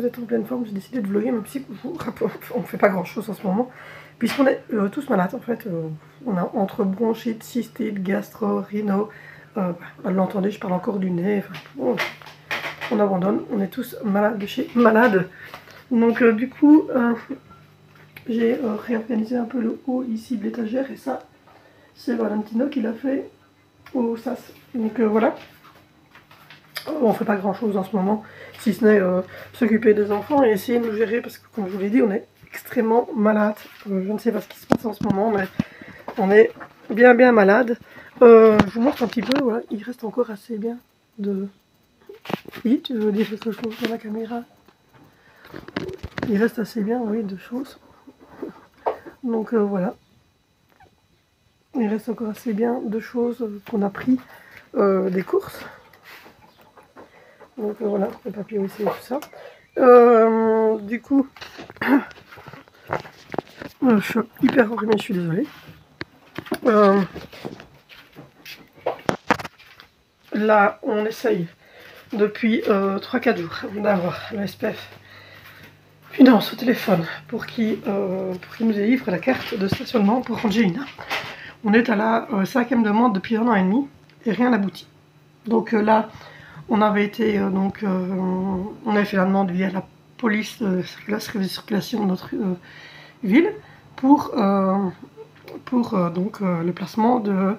d'être en pleine forme, j'ai décidé de vlogger, même si on ne fait pas grand chose en ce moment, puisqu'on est tous malades en fait. On a entre bronchite, cystite, gastro, rhino, vous l'entendez, je parle encore du nez, enfin, on abandonne, on est tous malades de chez malades. Donc du coup, j'ai réorganisé un peu le haut ici de l'étagère, et ça, c'est Valentino qui l'a fait au SAS. Donc voilà. On fait pas grand chose en ce moment, si ce n'est s'occuper des enfants et essayer de nous gérer, parce que comme je vous l'ai dit, on est extrêmement malade. Je ne sais pas ce qui se passe en ce moment, mais on est bien malade. Je vous montre un petit peu, voilà, il reste encore assez bien de... Oui, tu veux dire quelque chose dans la caméra? Il reste assez bien, oui, de choses. Donc voilà. Il reste encore assez bien de choses qu'on a pris des courses. Donc voilà, le papier aussi et tout ça. Du coup, je suis hyper enrhumée, je suis désolée. Là, on essaye depuis 3-4 jours d'avoir le SPF Finance au téléphone pour qu'il nous délivre la carte de stationnement pour Angelina. On est à la 5e demande depuis 1 an et demi et rien n'aboutit. Donc là, on avait été on avait fait la demande via la police de circulation de notre ville pour le placement de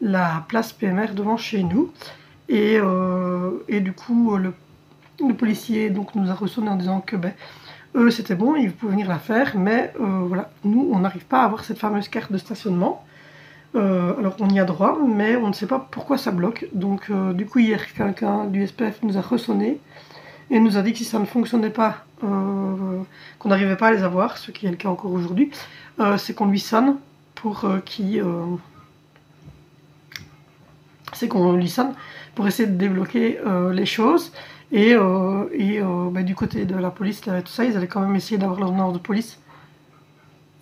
la place PMR devant chez nous. Et du coup, le policier nous a ressonné en disant que eux c'était bon, ils pouvaient venir la faire, mais voilà, nous on n'arrive pas à avoir cette fameuse carte de stationnement. Alors on y a droit, mais on ne sait pas pourquoi ça bloque. Donc du coup hier quelqu'un du SPF nous a ressonné et nous a dit que si ça ne fonctionnait pas, qu'on n'arrivait pas à les avoir, ce qui est le cas encore aujourd'hui, c'est qu'on lui sonne pour pour essayer de débloquer les choses. Et du côté de la police, tout ça, ils allaient quand même essayer d'avoir l'ordonnance de police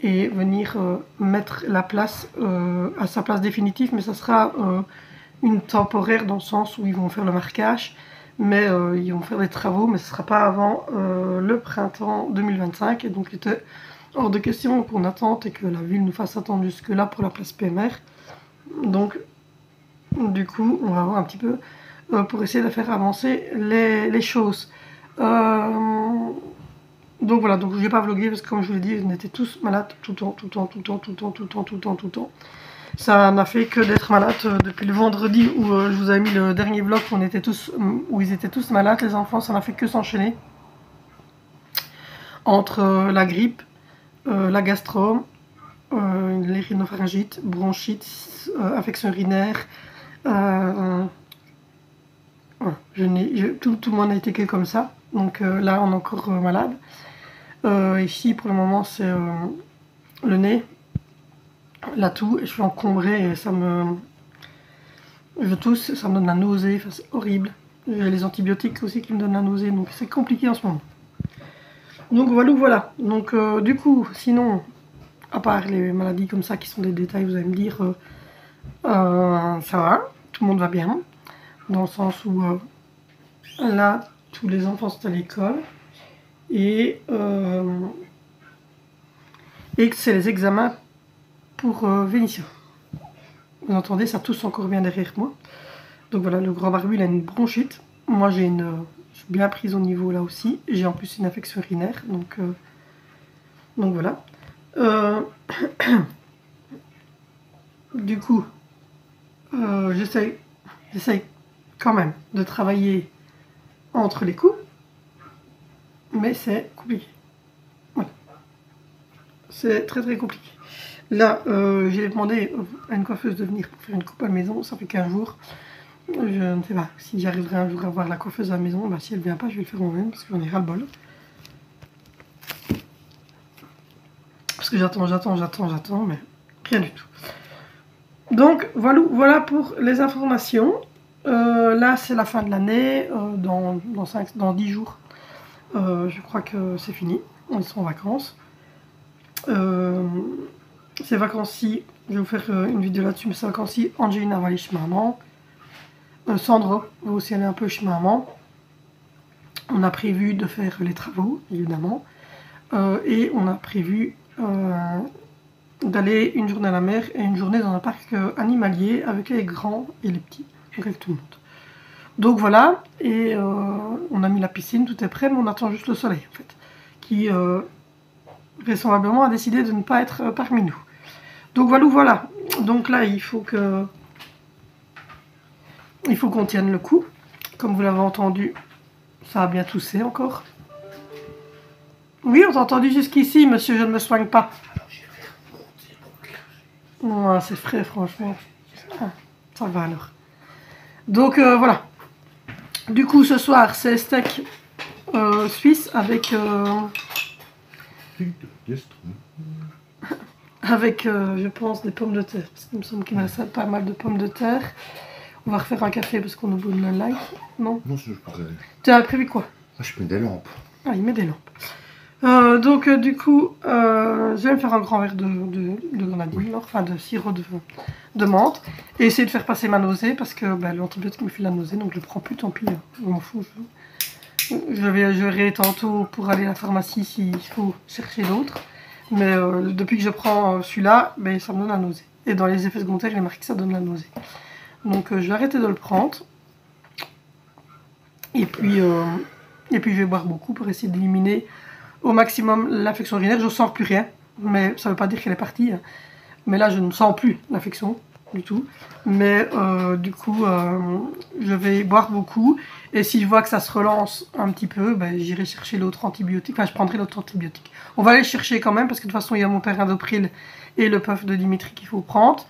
et venir mettre la place à sa place définitive, mais ça sera une temporaire dans le sens où ils vont faire le marquage, mais ils vont faire des travaux, mais ce ne sera pas avant le printemps 2025, et donc il était hors de question qu'on attende et que la ville nous fasse attendre jusque là pour la place PMR. Donc du coup on va voir un petit peu pour essayer de faire avancer les choses. Donc voilà, donc je n'ai pas vlogué parce que comme je vous l'ai dit, on était tous malades tout le temps. Ça n'a fait que d'être malade depuis le vendredi où je vous avais mis le dernier vlog où ils étaient tous malades, les enfants, ça n'a fait que s'enchaîner. Entre la grippe, la gastro, les rhinopharyngites, bronchites, infection urinaire, tout le monde a été que comme ça. Donc là on est encore malade. Ici pour le moment c'est le nez, la toux, et je suis encombrée et je tousse, ça me donne la nausée, enfin, c'est horrible. J'ai les antibiotiques aussi qui me donnent la nausée, donc c'est compliqué en ce moment. Donc voilà. Donc du coup, sinon, à part les maladies comme ça qui sont des détails, vous allez me dire, ça va, tout le monde va bien, dans le sens où là, tous les enfants sont à l'école et que c'est les examens pour Vénitia. Vous entendez, ça tousse encore bien derrière moi. Donc voilà, le grand barbu, il a une bronchite. Moi, je suis bien prise au niveau là aussi. J'ai en plus une infection urinaire, donc voilà. Du coup, j'essaye quand même de travailler entre les coups, mais c'est compliqué. Voilà. C'est très compliqué. Là, j'ai demandé à une coiffeuse de venir pour faire une coupe à la maison, ça fait 15 jours. Je ne sais pas si j'arriverai un jour à voir la coiffeuse à la maison. Si elle ne vient pas, je vais le faire moi-même parce que j'en ai ras le bol. Parce que j'attends, mais rien du tout. Donc voilà pour les informations. Là, c'est la fin de l'année. Dans 10 jours, je crois que c'est fini. Ils sont en vacances. Ces vacances-ci, je vais vous faire une vidéo là-dessus, mais ces vacances-ci, Angelina va aller chez maman. Sandro va aussi aller un peu chez maman. On a prévu de faire les travaux, évidemment. Et on a prévu d'aller une journée à la mer et une journée dans un parc animalier avec les grands et les petits, donc avec tout le monde. Donc voilà, et on a mis la piscine, tout est prêt, mais on attend juste le soleil en fait, qui vraisemblablement a décidé de ne pas être parmi nous. Donc voilà. Donc là, il faut qu'on tienne le coup. Comme vous l'avez entendu, ça a bien toussé encore. Oui, on t'a entendu jusqu'ici, monsieur, je ne me soigne pas. Ouais, c'est frais, franchement. Ah, ça va alors. Donc voilà. Du coup, ce soir, c'est steak suisse avec... avec, je pense, des pommes de terre. Parce qu'il me semble qu'il me reste pas mal de pommes de terre. On va refaire un café parce qu'on oublie le like. Non. Non, je pourrais. Tu as prévu quoi? Moi, je mets des lampes. Ah, il met des lampes. Donc, du coup, je vais me faire un grand verre de grenadine, enfin de sirop de menthe. Et essayer de faire passer ma nausée parce que l'antibiotique me fait la nausée. Donc, je le prends plus, tant pis. Je m'en fous. Je verrai tantôt pour aller à la pharmacie s'il faut chercher l'autre. Mais depuis que je prends celui-là, ça me donne la nausée. Et dans les effets secondaires, il est marqué que ça donne la nausée. Donc je vais arrêter de le prendre. Et puis je vais boire beaucoup pour essayer d'éliminer au maximum l'infection urinaire. Je ne sens plus rien. Mais ça ne veut pas dire qu'elle est partie. Mais là, je ne sens plus l'infection du tout. Mais du coup, je vais boire beaucoup. Et si je vois que ça se relance un petit peu, j'irai chercher l'autre antibiotique. Enfin, je prendrai l'autre antibiotique. On va aller le chercher quand même, parce que de toute façon, il y a mon Perindopril et le puff de Dimitri qu'il faut prendre.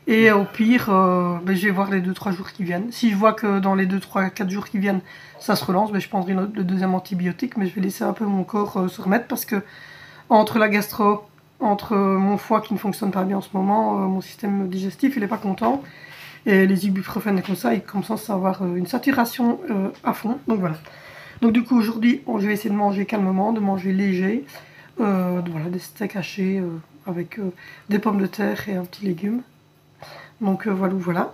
Et au pire, je vais voir les 2-3 jours qui viennent. Si je vois que dans les 2-3-4 jours qui viennent, ça se relance, je prendrai le deuxième antibiotique. Mais je vais laisser un peu mon corps se remettre, parce que entre la gastro, entre mon foie qui ne fonctionne pas bien en ce moment, mon système digestif, il n'est pas content. Et les ibuprofènes et comme ça, ils commencent à avoir une saturation à fond. Donc voilà. Donc du coup, aujourd'hui, je vais essayer de manger calmement, de manger léger. Voilà, des steaks hachés avec des pommes de terre et un petit légume. Donc voilà.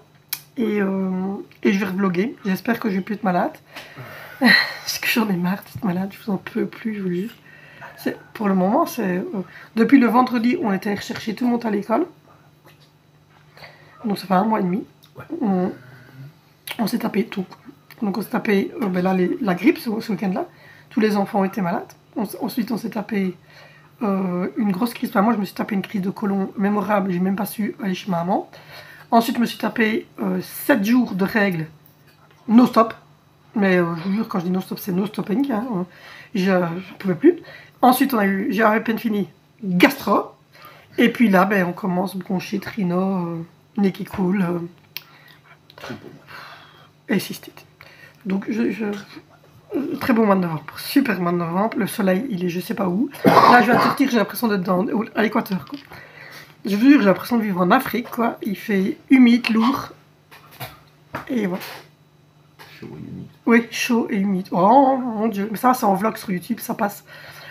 Et je vais revlogger. J'espère que je vais plus être malade. Parce que j'en ai marre d'être malade, je vous en peux plus, je vous le jure. Pour le moment, c'est... depuis le vendredi, on était rechercher tout le monde à l'école. Donc ça fait 1 mois et demi. Ouais. On s'est tapé tout. Donc on s'est tapé la grippe ce week-end-là. Tous les enfants étaient malades. Ensuite, on s'est tapé une grosse crise. Enfin, moi, je me suis tapé une crise de côlon mémorable. J'ai même pas su aller chez ma maman. Ensuite, je me suis tapé 7 jours de règles no-stop. Mais je vous jure, quand je dis no-stop, c'est no-stopping. Hein. Je ne pouvais plus. Ensuite, j'ai à peine fini gastro. Et puis là, on commence bronchite, rhino, nez qui coule. Et cystite. Donc, très bon mois de novembre. Super mois de novembre. Le soleil, il est je sais pas où. Là, je viens de sortir, j'ai l'impression d'être à l'équateur. Je vous jure, j'ai l'impression de vivre en Afrique, quoi. Il fait humide, lourd. Et voilà. Chaud et humide. Oui, chaud et humide. Oh mon Dieu. Mais ça, c'est en vlog sur YouTube, ça passe.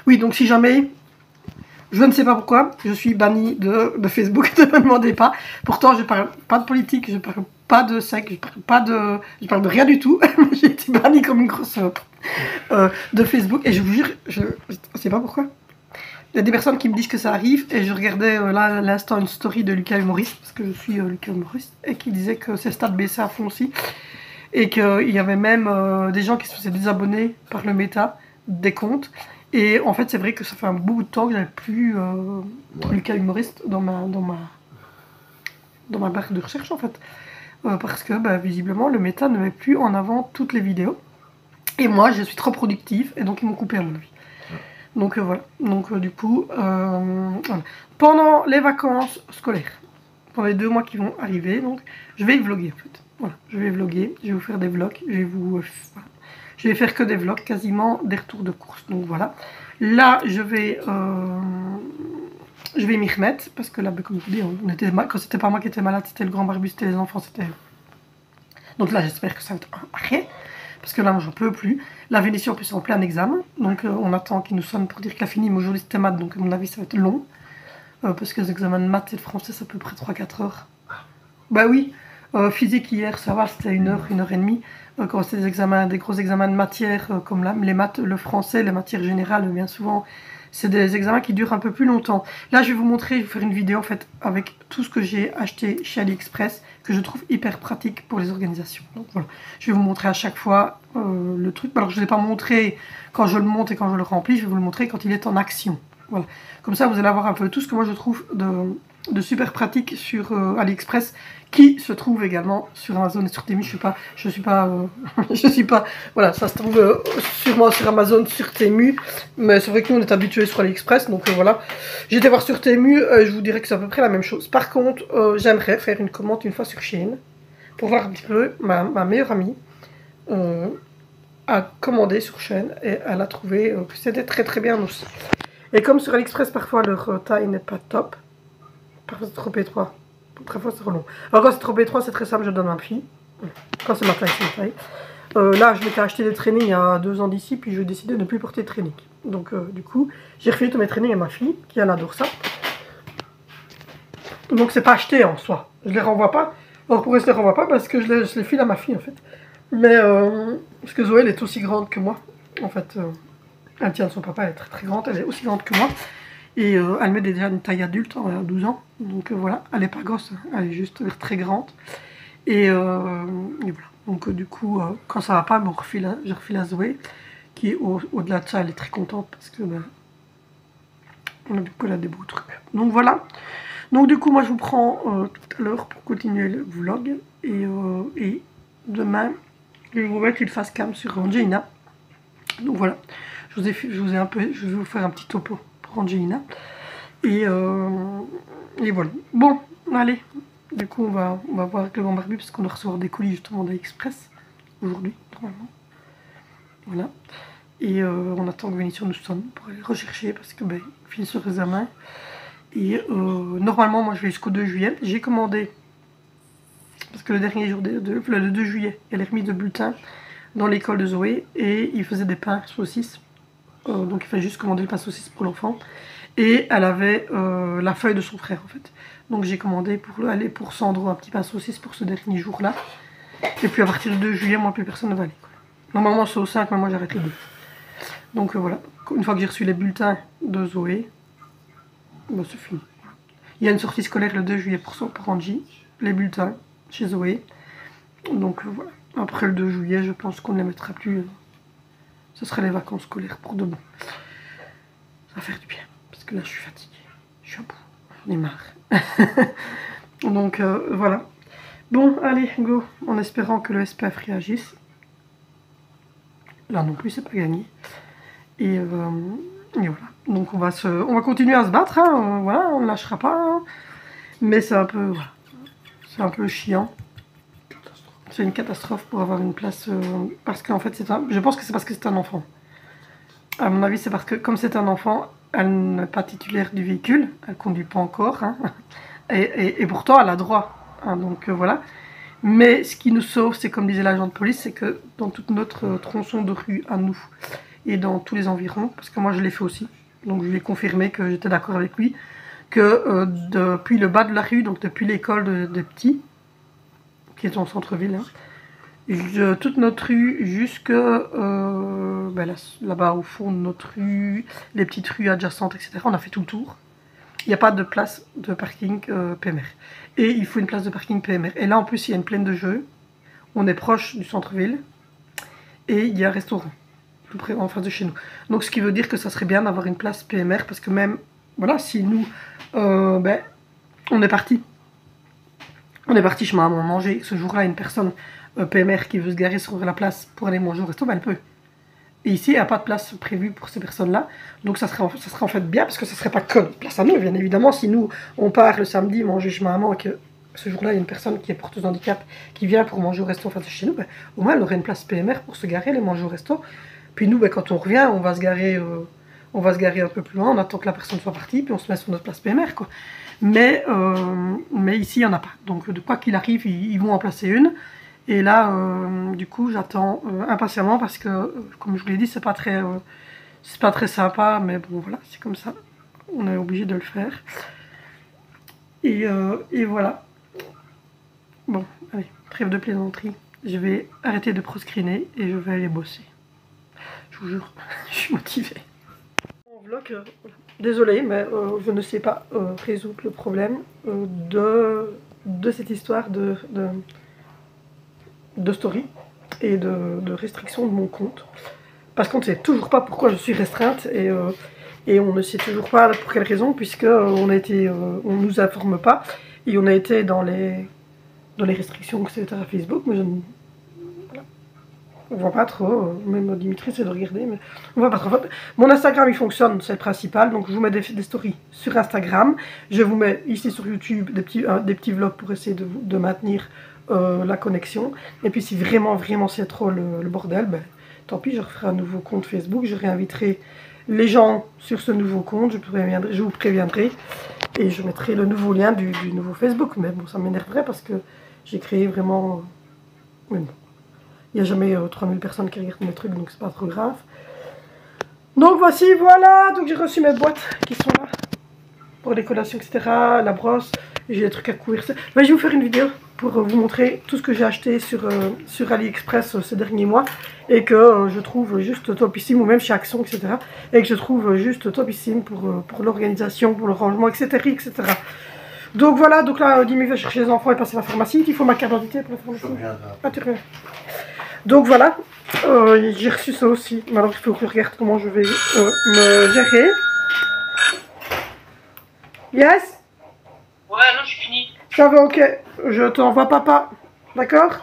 Oui, donc si jamais... Je ne sais pas pourquoi, je suis bannie de Facebook, ne me demandez pas. Pourtant, je parle pas de politique, je parle pas de sexe, je parle de rien du tout. J'ai été bannie comme une grosse de Facebook. Et je vous jure, je ne sais pas pourquoi. Il y a des personnes qui me disent que ça arrive. Et je regardais là à l'instant une story de Lucas Humoriste, parce que je suis Lucas Humoriste, et qui disait que ses stats baissaient à fond aussi. Et qu'il y avait même des gens qui se faisaient désabonner par le méta des comptes. Et en fait, c'est vrai que ça fait un bout de temps que j'avais plus Lucas Humoriste dans ma barre de recherche, en fait. Parce que, visiblement, le méta ne met plus en avant toutes les vidéos. Et moi, je suis trop productive, et donc ils m'ont coupé, à mon avis. Donc voilà. Donc du coup, voilà. Pendant les vacances scolaires, pendant les 2 mois qui vont arriver, donc, je vais vlogger, en fait. Voilà, je vais vlogger, je vais vous faire des vlogs, je vais faire que des vlogs, quasiment des retours de course. Donc voilà. Là, je vais m'y remettre. Parce que là, comme je vous dis, quand c'était pas moi qui étais malade, c'était le grand barbu, c'était les enfants, c'était... Donc là, j'espère que ça va être arrêt. Parce que là, moi, j'en peux plus. La Vénétie, en plus, est en plein examen. Donc on attend qu'il nous sonne pour dire qu'elle a fini. Mais aujourd'hui, c'était maths. Donc à mon avis, ça va être long. Parce que les examens de maths et de français, c'est à peu près 3-4 heures. Bah oui. Physique hier, ça va, c'était 1 heure et demie. Quand c'est des gros examens de matière, comme là, les maths, le français, les matières générales, bien souvent, c'est des examens qui durent un peu plus longtemps. Là, je vais vous montrer, je vais vous faire une vidéo en fait avec tout ce que j'ai acheté chez AliExpress, que je trouve hyper pratique pour les organisations. Donc voilà, je vais vous montrer à chaque fois le truc. Alors je ne l'ai pas montré quand je le monte et quand je le remplis, je vais vous le montrer quand il est en action. Voilà, comme ça vous allez avoir un peu tout ce que moi je trouve de super pratique sur AliExpress, qui se trouve également sur Amazon et sur Temu. Je suis pas, voilà, ça se trouve sûrement sur Amazon, sur Temu, mais c'est vrai que nous on est habitués sur AliExpress, donc voilà. J'ai été voir sur Temu, je vous dirais que c'est à peu près la même chose. Par contre, j'aimerais faire une commande une fois sur Shein, pour voir un petit peu. Ma meilleure amie a commandé sur Shein, et elle a trouvé que c'était très très bien aussi. Et comme sur AliExpress, parfois leur taille n'est pas top, parfois c'est trop étroit. Parfois c'est trop long. Alors quand c'est trop étroit, c'est très simple, je donne un prix. Quand c'est ma taille, c'est ma taille. Là, je m'étais acheté des trainings il y a 2 ans d'ici, puis j'ai décidé de ne plus porter de training. Donc du coup, j'ai refilé tous mes trainings à ma fille, qui elle adore ça. Donc c'est pas acheté en soi. Je les renvoie pas. Alors pourquoi je les renvoie pas? Parce que je les file à ma fille en fait. Mais parce que Zoé, elle est aussi grande que moi. En fait, elle tient de son papa, elle est très très grande, elle est aussi grande que moi. Et elle met déjà une taille adulte, à 12 ans. Donc voilà, elle n'est pas grosse, elle est juste très grande. Et voilà. Donc du coup, quand ça va pas, je refile à Zoé, qui au-delà de ça, elle est très contente parce que du coup, elle a des beaux trucs. Donc voilà. Donc du coup, moi je vous prends tout à l'heure pour continuer le vlog. Et demain, je vais vous mettre une face cam sur Angelina. Donc voilà. Je vais vous faire un petit topo pour Angelina. Et voilà. Bon, allez. Du coup, on va voir avec le grand barbu parce qu'on doit recevoir des colis justement d'AliExpress aujourd'hui, normalement. Voilà. Et on attend que Vénition nous sonne pour aller rechercher parce que il finit sur examen. Et normalement, moi je vais jusqu'au 2 juillet. J'ai commandé, parce que le dernier jour, le 2 juillet, il y a les remises de bulletins dans l'école de Zoé et il faisait des pains saucisses. Donc il fallait juste commander le pain saucisse pour l'enfant. Et elle avait la feuille de son frère en fait. Donc j'ai commandé pour Sandro un petit pain saucisse pour ce dernier jour là. Et puis à partir du 2 juillet, moi plus personne ne va aller. Normalement c'est au 5, mais moi j'arrête le 2. Donc voilà, une fois que j'ai reçu les bulletins de Zoé, c'est fini. Il y a une sortie scolaire le 2 juillet pour Angie, les bulletins chez Zoé. Donc voilà, après le 2 juillet, je pense qu'on ne les mettra plus. Ce sera les vacances scolaires pour demain. Ça va faire du bien, parce que là je suis fatiguée. Je suis à bout, j'en ai marre. Donc voilà. Bon, allez, go, en espérant que le SPF réagisse. Là non plus, c'est pas gagné. Et voilà. Donc on va continuer à se battre, hein. Voilà, on ne lâchera pas. Hein. Mais c'est un peu, voilà, c'est un peu chiant. C'est une catastrophe pour avoir une place, parce qu'en fait, je pense que c'est parce que c'est un enfant. À mon avis, c'est parce que comme c'est un enfant, elle n'est pas titulaire du véhicule, elle ne conduit pas encore, hein. Et pourtant elle a droit. Hein, donc voilà. Mais ce qui nous sauve, c'est comme disait l'agent de police, c'est que dans toute notre tronçon de rue à nous, et dans tous les environs, parce que moi je l'ai fait aussi, donc je lui ai confirmé que j'étais d'accord avec lui, que depuis le bas de la rue, donc depuis l'école des petits, qui est en centre-ville, hein, toute notre rue jusque là-bas au fond de notre rue, les petites rues adjacentes, etc. On a fait tout le tour. Il n'y a pas de place de parking PMR. Et il faut une place de parking PMR. Et là en plus il y a une plaine de jeux. On est proche du centre-ville. Et il y a un restaurant tout près en face de chez nous. Donc ce qui veut dire que ça serait bien d'avoir une place PMR. Parce que même, voilà, si nous, on est parti. On est parti chez ma maman manger. Ce jour-là, une personne PMR qui veut se garer sur la place pour aller manger au resto, elle peut. Et ici, il n'y a pas de place prévue pour ces personnes-là. Donc ça serait en fait bien, parce que ça ne serait pas que notre place à nous, bien évidemment. Si nous, on part le samedi manger chez ma maman et que ce jour-là, il y a une personne qui est porteuse de handicap qui vient pour manger au resto en face de chez nous, au moins elle aurait une place PMR pour se garer, aller manger au resto. Puis nous, quand on revient, on va se garer un peu plus loin, on attend que la personne soit partie, puis on se met sur notre place PMR, quoi. Mais ici, il n'y en a pas. Donc de quoi qu'il arrive, ils vont en placer une. Et là, du coup, j'attends impatiemment parce que, comme je vous l'ai dit, c'est pas très sympa, mais bon, voilà, c'est comme ça. On est obligé de le faire. Et voilà. Bon, allez, trêve de plaisanterie. Je vais arrêter de proscreener et je vais aller bosser. Je vous jure, je suis motivée. En vlog, voilà. Désolée, mais je ne sais pas résoudre le problème de cette histoire de story et de restriction de mon compte. Parce qu'on ne sait toujours pas pourquoi je suis restreinte et on ne sait toujours pas pour quelle raison, puisque on nous informe pas et on a été dans les restrictions, etc. Facebook, mais je ne... Voilà. On voit pas trop, même Dimitri c'est de regarder, mais on voit pas trop. Mon Instagram il fonctionne, c'est le principal, donc je vous mets des stories sur Instagram, je vous mets ici sur YouTube des petits vlogs pour essayer de maintenir la connexion, et puis si vraiment c'est trop le bordel, ben, tant pis, je referai un nouveau compte Facebook, je réinviterai les gens sur ce nouveau compte, je vous préviendrai, et je mettrai le nouveau lien du nouveau Facebook, mais bon ça m'énerverait parce que j'ai créé vraiment... Mais bon. Il n'y a jamais 3000 personnes qui regardent mes trucs, donc c'est pas trop grave. Donc voici, voilà. Donc j'ai reçu mes boîtes qui sont là. Pour les collations, etc. La brosse. J'ai des trucs à courir. Mais je vais vous faire une vidéo pour vous montrer tout ce que j'ai acheté sur AliExpress ces derniers mois. Et que je trouve juste topissime, ou même chez Action, etc. Et que je trouve juste topissime pour l'organisation, pour le rangement, etc. etc. Donc voilà, donc là, Dimi va chercher les enfants et passer à la pharmacie. Il faut ma carte d'identité pour la pharmacie. Ah, tu reviens. Donc voilà, j'ai reçu ça aussi. Alors il faut que je regarde comment je vais me gérer. Yes? Ouais, non, j'ai fini. Ça va, ok. Je t'envoie papa. D'accord?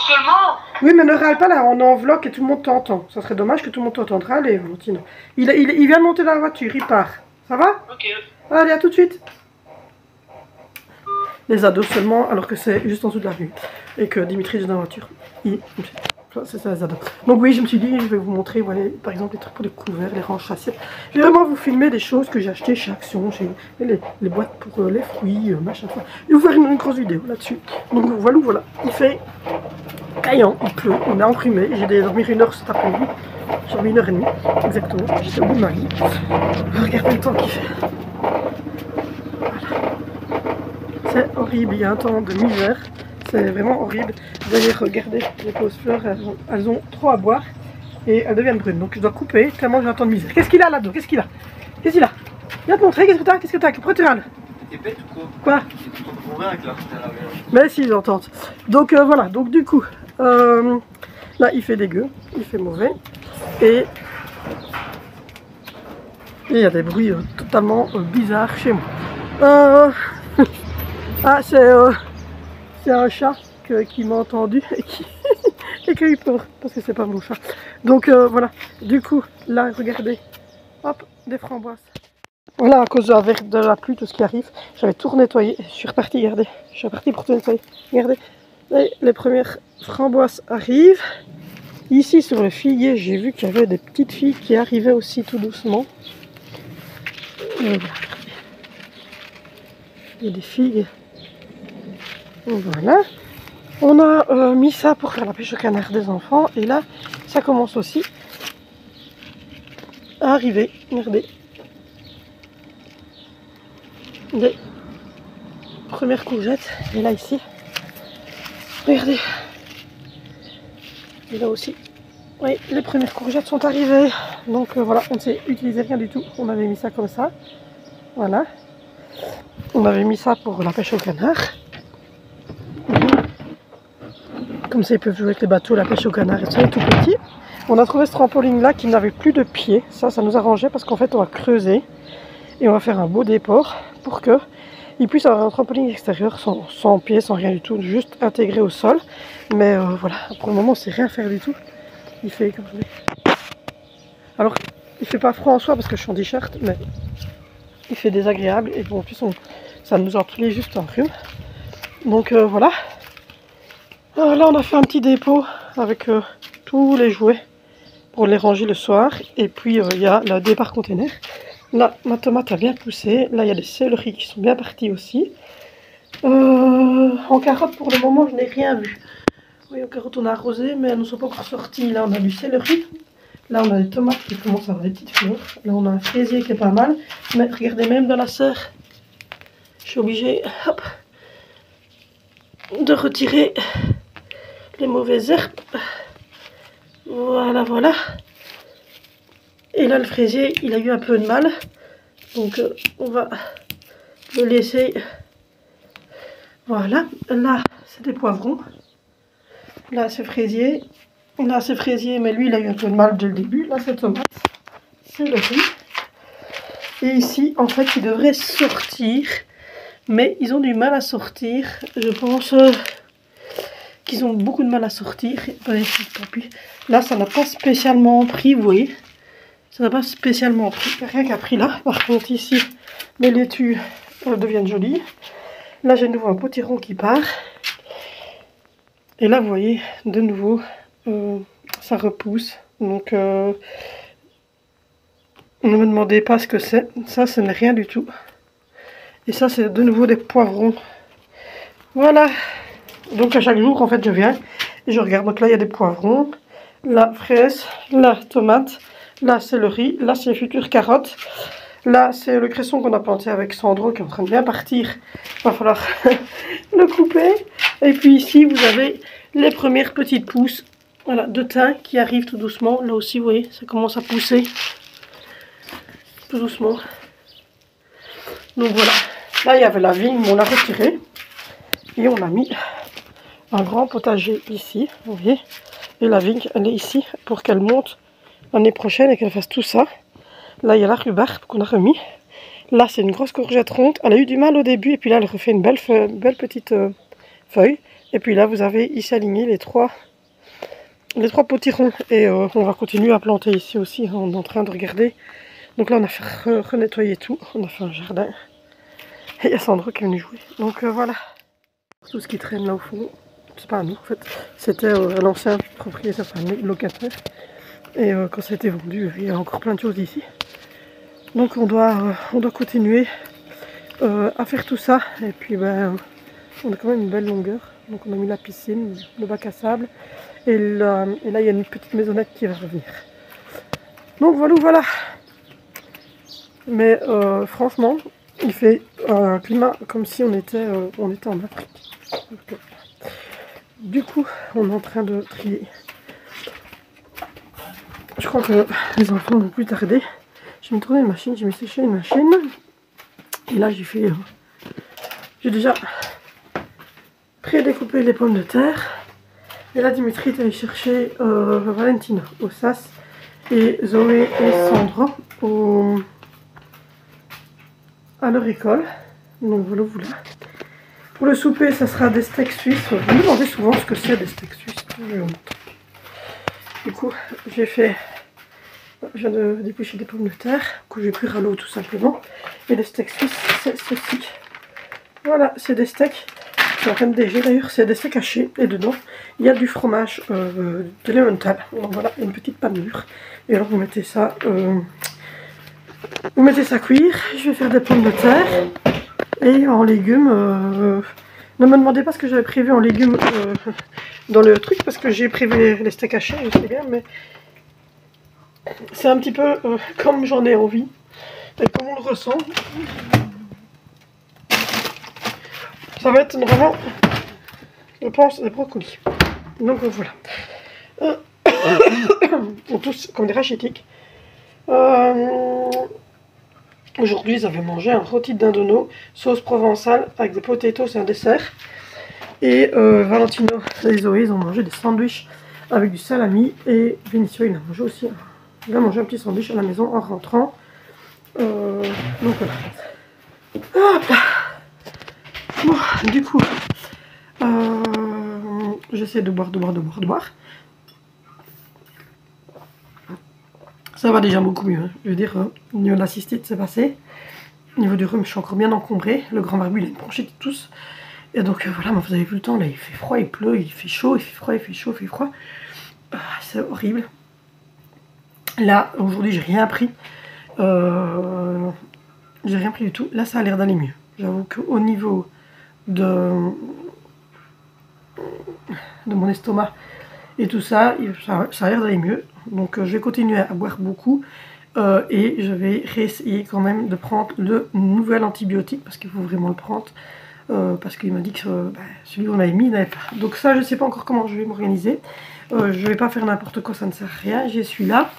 Seulement? Oui, mais ne râle pas là, on est en vlog et tout le monde t'entend. Ça serait dommage que tout le monde t'entendra. Allez, Valentine. Il vient de monter dans la voiture, il part. Ça va? Ok. Allez, à tout de suite. Les ados seulement, alors que c'est juste en dessous de la rue. Et que Dimitri est dans la voiture. C'est ça les ados. Donc oui, je me suis dit, je vais vous montrer, voilà, par exemple, les trucs pour les couverts, les ranges assiettes. Je vais vraiment vous filmer des choses que j'ai achetées chez Action, chez les boîtes pour les fruits, machin. Et vous faire une grosse vidéo là-dessus. Donc voilà. Il fait caillant, il pleut, on est enrhumé. J'ai dormi 1 heure cet après-midi. J'ai dormi 1h30, exactement. J'étais au bout de ma vie. Regardez le temps qu'il fait. Voilà. C'est horrible, il y a un temps de misère. C'est vraiment horrible. D'ailleurs, regardez, les pauses fleurs, elles ont trop à boire et elles deviennent brunes. Donc je dois couper tellement j'ai un temps de misère. Qu'est-ce qu'il a là-dedans? Qu'est-ce qu'il a? Qu'est-ce qu'il a? Viens te montrer, qu'est-ce que t'as? Qu'est-ce que t'as? Pourquoi tu râles? T'es bête ou quoi? Quoi? T'es trop convaincu là. Mais si, j'entends. Donc voilà, donc du coup, là il fait dégueu, il fait mauvais. Et il y a des bruits totalement bizarres chez moi. Ah, c'est un chat qui m'a entendu et qui a eu peur parce que c'est pas mon chat. Donc voilà, du coup, là, regardez, hop, des framboises. Voilà, à cause de la pluie, tout ce qui arrive, j'avais tout nettoyé. Je suis reparti, regardez, je suis reparti pour tout nettoyer. Regardez, et les premières framboises arrivent. Ici, sur le figuier, j'ai vu qu'il y avait des petites filles qui arrivaient aussi tout doucement. Et voilà, il y a des figues. Voilà, on a mis ça pour faire la pêche au canard des enfants et là ça commence aussi à arriver. Regardez, des premières courgettes et là ici, regardez, et là aussi, oui, les premières courgettes sont arrivées. Donc voilà, on ne sait utiliser rien du tout, on avait mis ça comme ça, voilà, on avait mis ça pour la pêche au canard. Comme ça ils peuvent jouer avec les bateaux, la pêche au canard et ça, tout petit. On a trouvé ce trampoline là qui n'avait plus de pieds. Ça nous arrangeait parce qu'en fait on va creuser et on va faire un beau déport pour que il puisse avoir un trampoline extérieur sans pieds, sans rien du tout, juste intégré au sol. Mais voilà, pour le moment on ne sait rien faire du tout. Il fait comme ça. Alors il fait pas froid en soi parce que je suis en t-shirt, mais il fait désagréable et bon, en plus ça nous a empilé juste un rhume. Donc voilà. Là on a fait un petit dépôt avec tous les jouets pour les ranger le soir. Et puis il y a le départ container. Là ma tomate a bien poussé. Là il y a des céleris qui sont bien partis aussi. En carotte pour le moment je n'ai rien vu. Oui, en carotte on a arrosé mais elles ne sont pas encore sorties. Là on a du céleri. Là on a des tomates qui commencent à avoir des petites fleurs. Là on a un fraisier qui est pas mal. Mais regardez, même dans la serre, je suis obligée, hop, de retirer les mauvaises herbes. Voilà, voilà. Et là, le fraisier, il a eu un peu de mal. Donc, on va le laisser. Voilà. Là, c'est des poivrons. Là, c'est fraisier. Là, c'est fraisier, mais lui, il a eu un peu de mal dès le début. Là, c'est tomate. C'est le riz. Et ici, en fait, ils devraient sortir. Mais ils ont du mal à sortir. Je pense qu'ils ont beaucoup de mal à sortir. Tant pis. Là, ça n'a pas spécialement pris, vous voyez. Ça n'a pas spécialement pris. Rien qu'à pris là. Par contre, ici, mes laitues deviennent jolies. Là, j'ai de nouveau un potiron qui part. Et là, vous voyez, de nouveau, ça repousse. Donc, ne me demandez pas ce que c'est. Ça, ce n'est rien du tout. Et ça, c'est de nouveau des poivrons. Voilà. Donc, à chaque jour, en fait, je viens et je regarde. Donc là, il y a des poivrons. Là, fraises. Là, tomates. Là, c'est le riz. Là, c'est les futures carottes. Là, c'est le cresson qu'on a planté avec Sandro qui est en train de bien partir. Il va falloir le couper. Et puis ici, vous avez les premières petites pousses, voilà, de thym qui arrivent tout doucement. Là aussi, vous voyez, ça commence à pousser tout doucement. Donc voilà. Là, il y avait la vigne, mais on l'a retirée. Et on a mis un grand potager ici, vous voyez. Et la vigne, elle est ici pour qu'elle monte l'année prochaine et qu'elle fasse tout ça. Là, il y a la rhubarbe qu'on a remis. Là, c'est une grosse courgette ronde. Elle a eu du mal au début et puis là, elle refait une belle petite feuille. Et puis là, vous avez ici aligné les trois potirons. Et on va continuer à planter ici aussi. On est en train de regarder. Donc là, on a fait renettoyer tout. On a fait un jardin. Et il y a Sandro qui est venu jouer. Donc voilà. Tout ce qui traîne là au fond, c'est pas à nous en fait. C'était un ancien propriétaire, enfin un locataire. Et quand ça a été vendu, il y a encore plein de choses ici. Donc on doit continuer à faire tout ça. Et puis ben, on a quand même une belle longueur. Donc on a mis la piscine, le bac à sable. Et là il y a une petite maisonnette qui va revenir. Donc voilà. Mais franchement, il fait un climat comme si on était en Afrique. Donc, du coup, on est en train de trier. Je crois que les enfants vont plus tarder. J'ai mis tourner une machine, j'ai mis sécher une machine. Et là, j'ai déjà pré-découpé les pommes de terre. Et là, Dimitri est allé chercher Valentina au SAS et Zoé et Sandra à leur école. Donc voilà. Pour le souper, ça sera des steaks suisses. Vous me demandez souvent ce que c'est des steaks suisses. Je vais vous montrer. Du coup, je viens de dépêcher des pommes de terre que je vais cuire à l'eau tout simplement. Et les steaks suisses, c'est ceci. Voilà, c'est des steaks. Je suis en train de déger d'ailleurs, c'est des steaks hachés. Et dedans, il y a du fromage de l'Emmental. Donc voilà, une petite panure. Et alors vous mettez ça cuire. Je vais faire des pommes de terre. Et en légumes, ne me demandez pas ce que j'avais prévu en légumes dans le truc, parce que j'ai prévu les steaks hachés, je sais bien, mais c'est un petit peu comme j'en ai envie, et comme on le ressent. Ça va être vraiment, je pense, des brocolis. Donc voilà. On tousse comme des rachitiques. Aujourd'hui, ils avaient mangé un rôti de dindonneau, sauce provençale avec des potatoes, c'est un dessert. Et Valentino et Zoé, ils ont mangé des sandwichs avec du salami. Et Vinicio, il a mangé aussi. Il a mangé un petit sandwich à la maison en rentrant. Donc voilà. Hop là. Bon, du coup, j'essaie de boire. Ça va déjà beaucoup mieux, hein. Je veux dire, au niveau de la cystite, c'est passé. Au niveau du rhume, je suis encore bien encombré. Le grand barbu, il a une bronchite de tous. Et donc voilà, vous avez vu le temps, là, il fait froid, il pleut, il fait chaud, il fait froid, il fait chaud, il fait froid. C'est horrible. Là, aujourd'hui, j'ai rien pris. J'ai rien pris du tout. Là, ça a l'air d'aller mieux. J'avoue qu'au niveau de mon estomac et tout ça, ça a l'air d'aller mieux. Donc je vais continuer à boire beaucoup et je vais réessayer quand même de prendre le nouvel antibiotique parce qu'il faut vraiment le prendre parce qu'il m'a dit que celui qu'on avait mis n'avait pas. Donc ça, je ne sais pas encore comment je vais m'organiser. Je ne vais pas faire n'importe quoi, ça ne sert à rien. J'ai celui-là.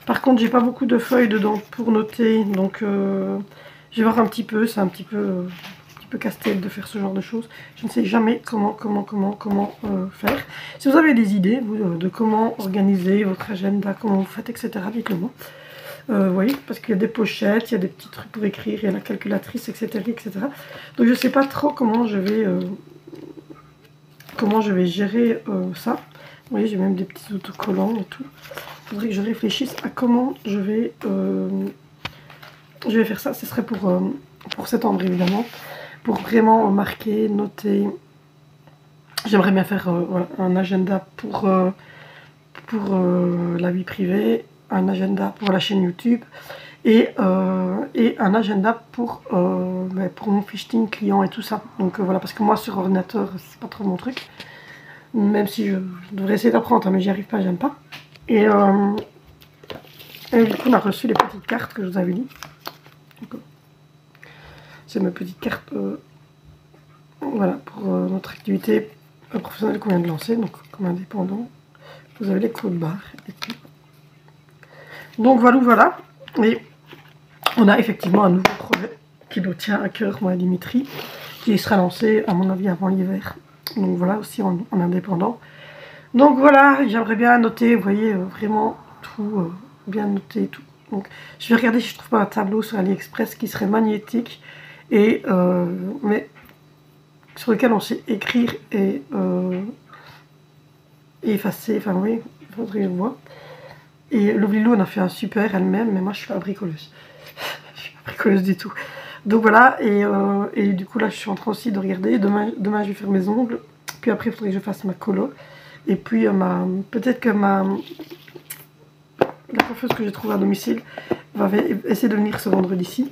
Par contre, j'ai pas beaucoup de feuilles dedans pour noter, donc je vais voir un petit peu. C'est un petit peu casse-tête de faire ce genre de choses. Je ne sais jamais comment faire. Si vous avez des idées, vous, de comment organiser votre agenda, comment vous faites, etc., dites-le moi. Vous voyez, parce qu'il y a des pochettes, il y a des petits trucs pour écrire, il y a la calculatrice, etc., etc. Donc je ne sais pas trop comment je vais gérer ça. Vous voyez, j'ai même des petits autocollants et tout. Il faudrait que je réfléchisse à comment je vais faire ça. Ce serait pour septembre, évidemment. Pour vraiment marquer, noter. J'aimerais bien faire voilà, un agenda pour la vie privée, un agenda pour la chaîne YouTube et un agenda pour mon phishing client et tout ça. Donc voilà, parce que moi sur ordinateur, c'est pas trop mon truc. Même si je devrais essayer d'apprendre, hein, mais j'y arrive pas, j'aime pas. Et du coup, on a reçu les petites cartes que je vous avais dit. C'est mes petites cartes voilà, pour notre activité professionnelle qu'on vient de lancer, donc comme indépendant. Vous avez les codes barres. Et puis... Donc voilà. Et on a effectivement un nouveau projet qui nous tient à cœur, moi et Dimitri, qui sera lancé, à mon avis, avant l'hiver. Donc voilà, aussi en indépendant. Donc voilà, j'aimerais bien noter, vous voyez, vraiment tout, bien noter tout. Donc je vais regarder si je trouve pas un tableau sur AliExpress qui serait magnétique et mais sur lequel on sait écrire et effacer. Enfin oui, il faudrait que je vois. Et Lovelilou en a fait un super elle-même, mais moi je suis pas bricoleuse. Je suis pas bricoleuse du tout. Donc voilà, et du coup là je suis en train aussi de regarder. Demain je vais faire mes ongles, puis après il faudrait que je fasse ma colo. Et puis peut-être que la coiffeuse que j'ai trouvée à domicile va essayer de venir ce vendredi-ci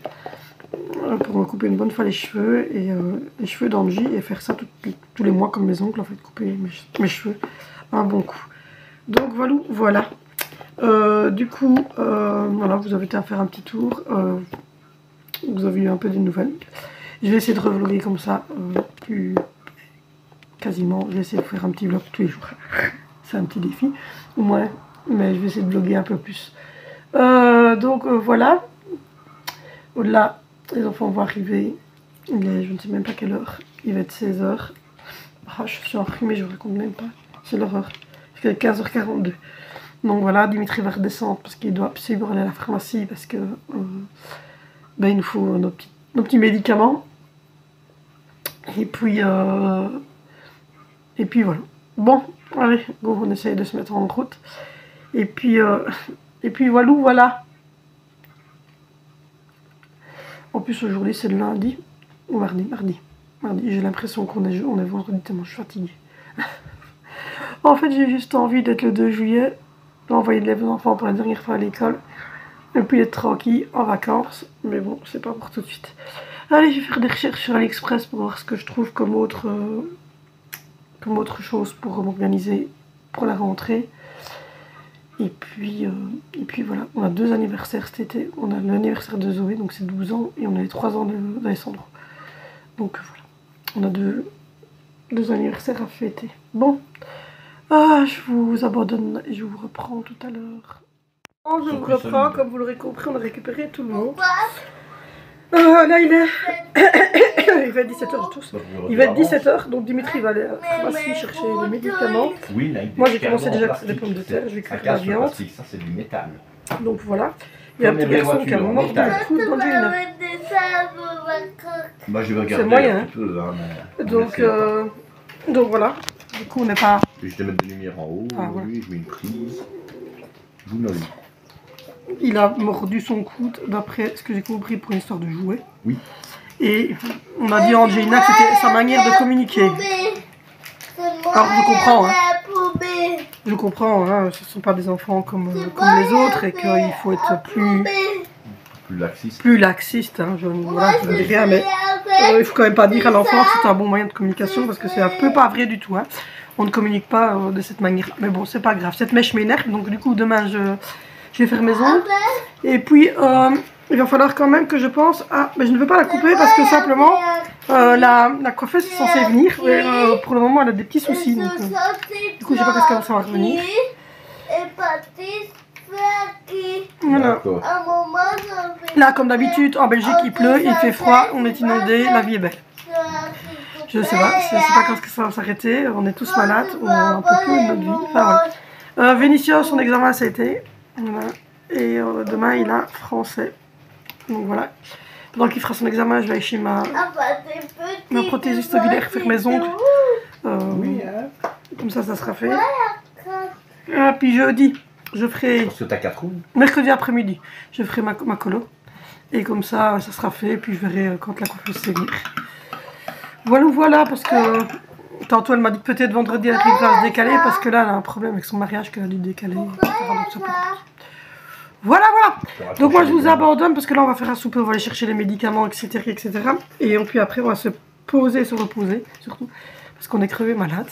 pour me couper une bonne fois les cheveux et les cheveux d'Angie et faire ça tous les mois comme mes ongles, en fait, couper mes cheveux un bon coup. Donc voilà. Du coup, voilà, vous avez été à faire un petit tour. Vous avez eu un peu des nouvelles. Je vais essayer de revlogger comme ça, quasiment. Je vais essayer de faire un petit vlog tous les jours. C'est un petit défi, au moins. Mais je vais essayer de vlogger un peu plus. Donc voilà. Au-delà, les enfants vont arriver. Il est, je ne sais même pas quelle heure. Il va être 16 h. Ah, je suis enrhumée, je ne raconte même pas. C'est l'horreur. Il est 15 h 42. Donc voilà, Dimitri va redescendre parce qu'il doit absolument aller à la pharmacie parce que il nous faut nos petits médicaments. Et puis voilà. Bon, allez, go, on essaye de se mettre en route. Et puis voilà. En plus aujourd'hui c'est le lundi ou mardi. J'ai l'impression qu'on est vendredi tellement je suis fatiguée. En fait j'ai juste envie d'être le 2 juillet, d'envoyer les enfants pour la dernière fois à l'école. Et puis être tranquille en vacances. Mais bon, c'est pas pour tout de suite. Allez, je vais faire des recherches sur AliExpress pour voir ce que je trouve comme autre chose pour m'organiser pour la rentrée. Et puis voilà, on a 2 anniversaires cet été. On a l'anniversaire de Zoé, donc c'est 12 ans, et on a les 3 ans d'Alessandro. Donc voilà, on a deux anniversaires à fêter. Bon, je vous abandonne et je vous reprends tout à l'heure. Bon, je vous reprends, comme vous l'aurez compris, on a récupéré tout le monde. Là il est... il va être 17 h, je tousse. Il va être 17 h, donc Dimitri va aller à la pharmacie chercher les médicaments. Oui, là, Moi j'ai commencé déjà à faire des pommes de terre, je vais cuire la viande. Ça c'est du métal. Donc voilà. Il y a un petit garçon qui a mordu le coude d'Angelina. Bah, je vais regarder c'est moyen, un petit peu. Hein, mais... donc voilà. Du coup on n'est pas... Je vais te mettre des lumières en haut. Voilà. Je mets une prise. Je vous nomme. Il a mordu son coude, d'après ce que j'ai compris, pour une histoire de jouet. Oui. Et on a dit à Angelina que c'était sa manière de communiquer. Alors je comprends, hein. Je comprends, hein, ce ne sont pas des enfants comme les autres et qu'il faut être plus laxiste. Hein, je ne dis rien, mais il ne faut quand même pas dire à l'enfant que c'est un bon moyen de communication parce que c'est un peu pas vrai du tout. Hein. On ne communique pas de cette manière. Mais bon, c'est pas grave. Cette mèche m'énerve, donc du coup demain je vais faire mes ongles. Et puis il va falloir quand même que je pense à... Mais je ne veux pas la couper parce que simplement, la coiffeuse est censée venir. Mais pour le moment, elle a des petits soucis. Donc, du coup, je sais pas quand ça va revenir. Voilà. D'accord. Là, comme d'habitude, en Belgique, il pleut, il fait froid, on est inondé, la vie est belle. Je sais pas quand que ça va s'arrêter, on est tous malades, on peut plus de notre vie. Enfin, voilà. Vénitien, son examen, ça a été. Voilà. Et demain, il a français. Donc voilà. Pendant qu'il fera son examen, je vais aller chez ma prothésiste oculaire faire mes ongles. Oui, hein. Comme ça sera fait. Puis jeudi, je ferai... Parce que t'as 4 roues. Mercredi après-midi, je ferai ma colo. Et comme ça sera fait. Puis je verrai quand la coiffeuse sait venir. Voilà, parce que tantôt elle m'a dit que peut-être vendredi elle va se décaler parce que là elle a un problème avec son mariage qu'elle a dû décaler, etc. Donc ça peut être... Voilà. Donc moi je vous abandonne parce que là on va faire un souper, on va aller chercher les médicaments, etc. Et puis après on va se poser, se reposer, surtout parce qu'on est crevé malade.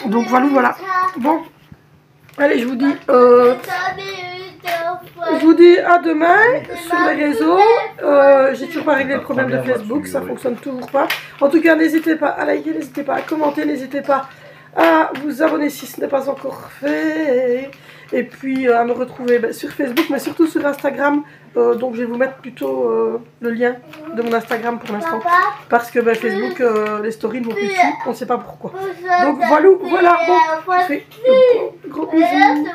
Donc voilà. Bon, allez, je vous dis à demain sur les réseaux. J'ai toujours pas réglé le problème de Facebook, ça fonctionne toujours pas. En tout cas, n'hésitez pas à liker, n'hésitez pas à commenter, n'hésitez pas à vous abonner si ce n'est pas encore fait. Et puis à me retrouver sur Facebook, mais surtout sur Instagram. Donc je vais vous mettre plutôt le lien de mon Instagram pour l'instant. Parce que Facebook, les stories ne vont plus dessus, on ne sait pas pourquoi. Donc voilà, bon, je fais gros bisous.